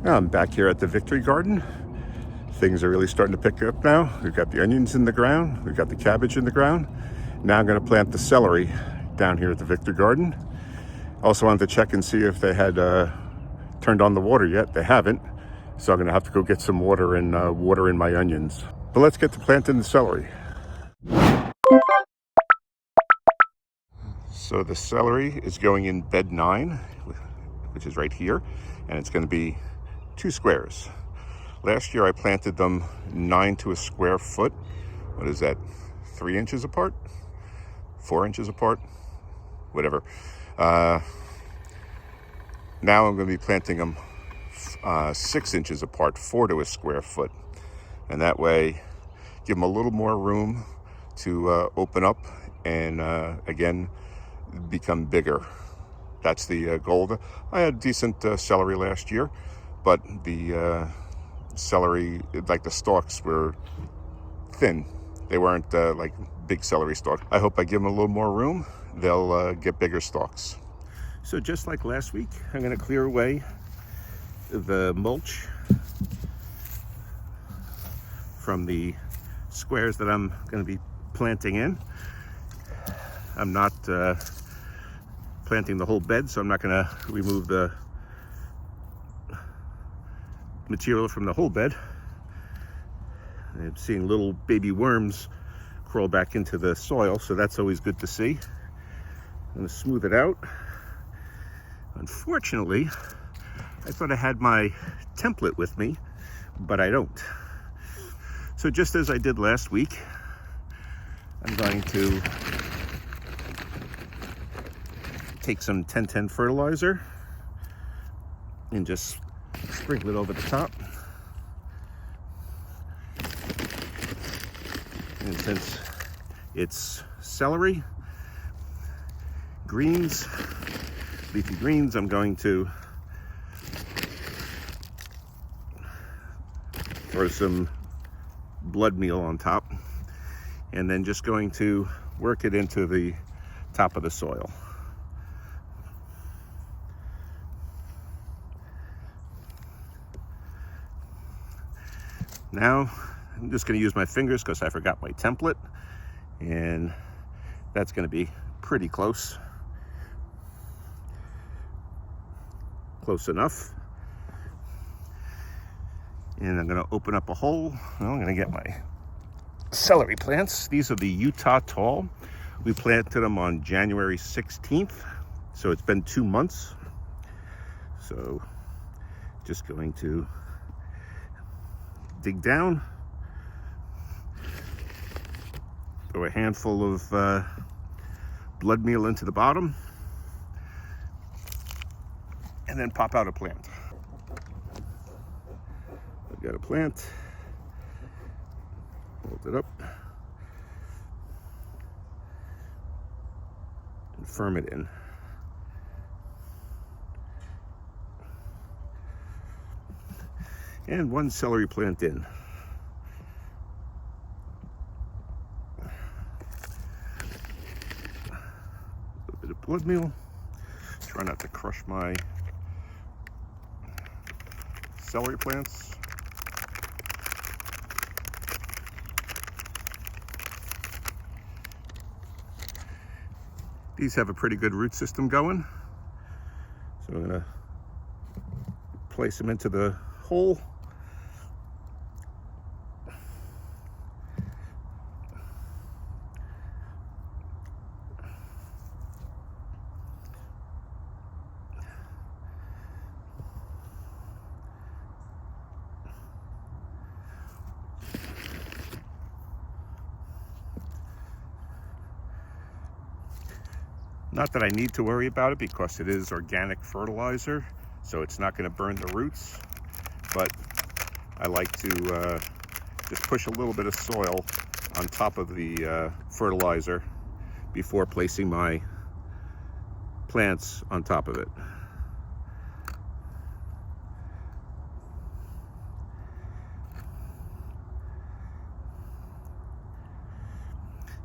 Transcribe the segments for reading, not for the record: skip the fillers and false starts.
I'm back here at the Victory Garden. Things are really starting to pick up now. We've got the onions in the ground. We've got the cabbage in the ground. Now I'm going to plant the celery down here at the Victory Garden. Also wanted to check and see if they had turned on the water yet. They haven't. So I'm going to have to go get some water and water in my onions. But let's get to planting the celery. So the celery is going in bed 9, which is right here. And it's going to be 2 squares. Last year I planted them 9 to a square foot. What is that? 3 inches apart? 4 inches apart? Whatever. Now I'm going to be planting them 6 inches apart, 4 to a square foot. And that way, give them a little more room to open up and again, become bigger. That's the goal. I had decent celery last year, but the celery, like the stalks, were thin. They weren't like big celery stalks. I hope I give them a little more room, they'll get bigger stalks. So just like last week, I'm going to clear away the mulch from the squares that I'm going to be planting in. I'm not planting the whole bed, so I'm not going to remove the material from the whole bed. I'm seeing little baby worms crawl back into the soil, so that's always good to see. I'm going to smooth it out. Unfortunately, I thought I had my template with me, but I don't. So just as I did last week, I'm going to take some 10-10 fertilizer and just sprinkle it over the top. And since it's celery, greens, leafy greens, I'm going to throw some blood meal on top and then just going to work it into the top of the soil. Now I'm just going to use my fingers because I forgot my template, and that's going to be pretty close enough. And I'm going to open up a hole. Well, I'm going to get my celery plants. These are the Utah Tall. We planted them on January 16th, so it's been 2 months. So just going to dig down, throw a handful of blood meal into the bottom, and then pop out a plant. I've got a plant, hold it up, and firm it in. And 1 celery plant in. A little bit of blood meal. Try not to crush my celery plants. These have a pretty good root system going. So I'm gonna place them into the hole. Not that I need to worry about it because it is organic fertilizer, so it's not going to burn the roots, but I like to just push a little bit of soil on top of the fertilizer before placing my plants on top of it.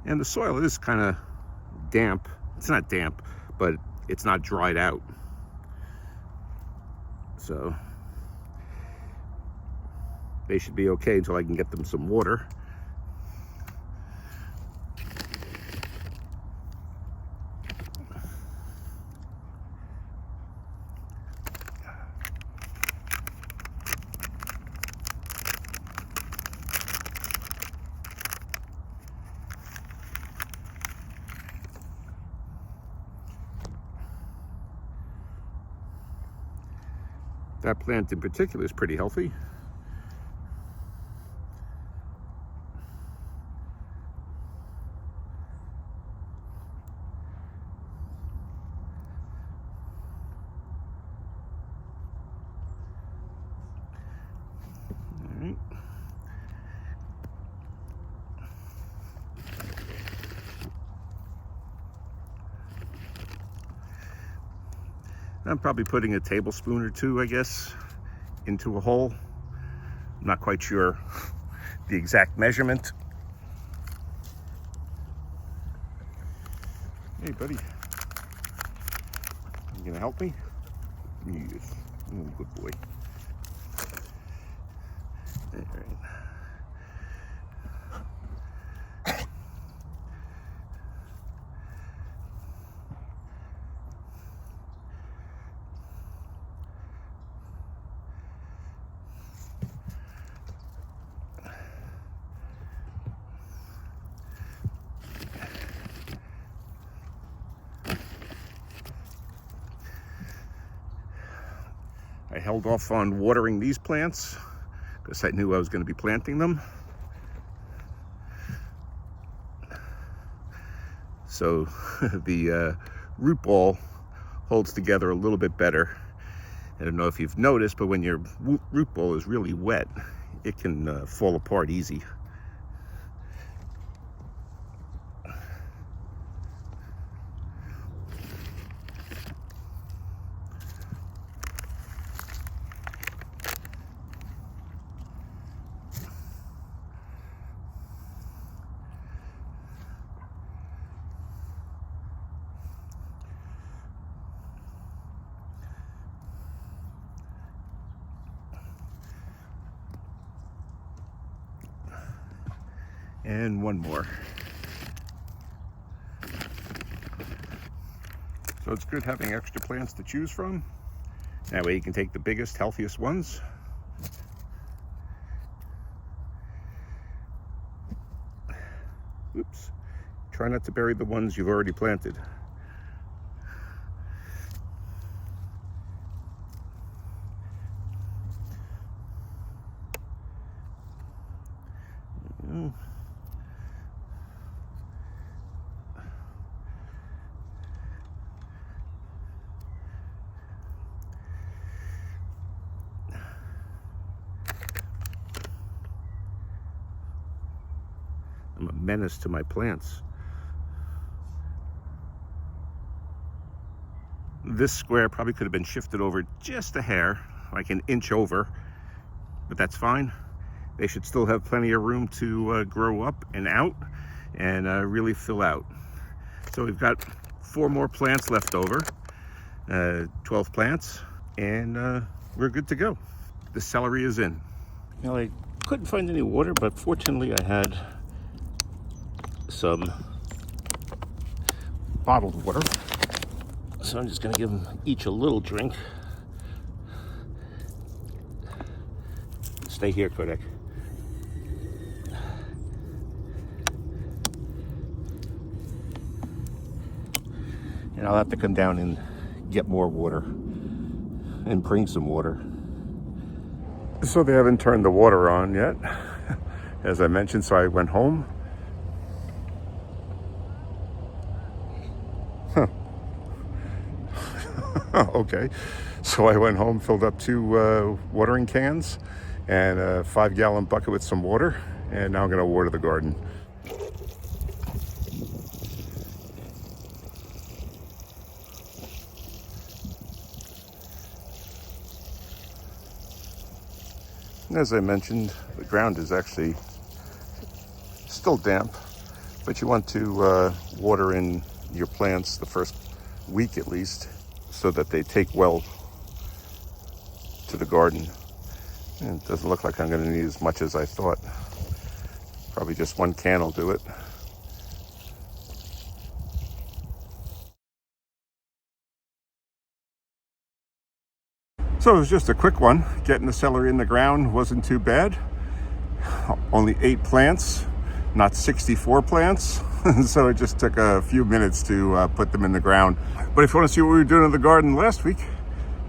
And the soil is kind of damp. It's not damp, but it's not dried out. So they should be okay until I can get them some water. That plant in particular is pretty healthy. All right. I'm probably putting a tablespoon or two, I guess, into a hole. I'm not quite sure the exact measurement. Hey, buddy. You gonna help me? Yes. Oh, good boy. All right. I held off on watering these plants because I knew I was going to be planting them. So the root ball holds together a little bit better. I don't know if you've noticed, but when your root ball is really wet, it can fall apart easy. And one more. So it's good having extra plants to choose from. That way you can take the biggest, healthiest ones. Oops. Try not to bury the ones you've already planted. I'm a menace to my plants. This square probably could have been shifted over just a hair, like an inch over, but that's fine. They should still have plenty of room to grow up and out and really fill out. So we've got 4 more plants left over, 12 plants, and we're good to go. The celery is in. Now I couldn't find any water, but fortunately I had some bottled water. So I'm just gonna give them each a little drink. Stay here, Kodak. And I'll have to come down and get more water and bring some water. So they haven't turned the water on yet, as I mentioned, so I went home. Okay, so I went home, filled up 2 watering cans and a 5-gallon bucket with some water, and now I'm going to water the garden. As I mentioned, the ground is actually still damp, but you want to water in your plants the first week at least, so that they take well to the garden. And it doesn't look like I'm going to need as much as I thought. Probably just one can will do it. So it was just a quick one. Getting the celery in the ground wasn't too bad. Only 8 plants, not 64 plants. So it just took a few minutes to put them in the ground. But if you want to see what we were doing in the garden last week,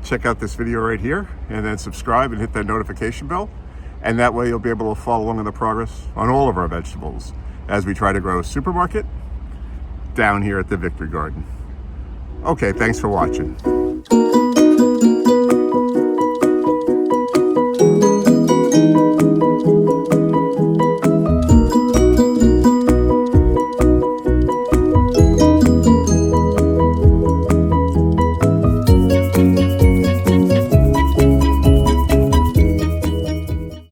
check out this video right here, and then subscribe and hit that notification bell. And that way you'll be able to follow along in the progress on all of our vegetables as we try to grow a supermarket down here at the Victory Garden. Okay, thanks for watching.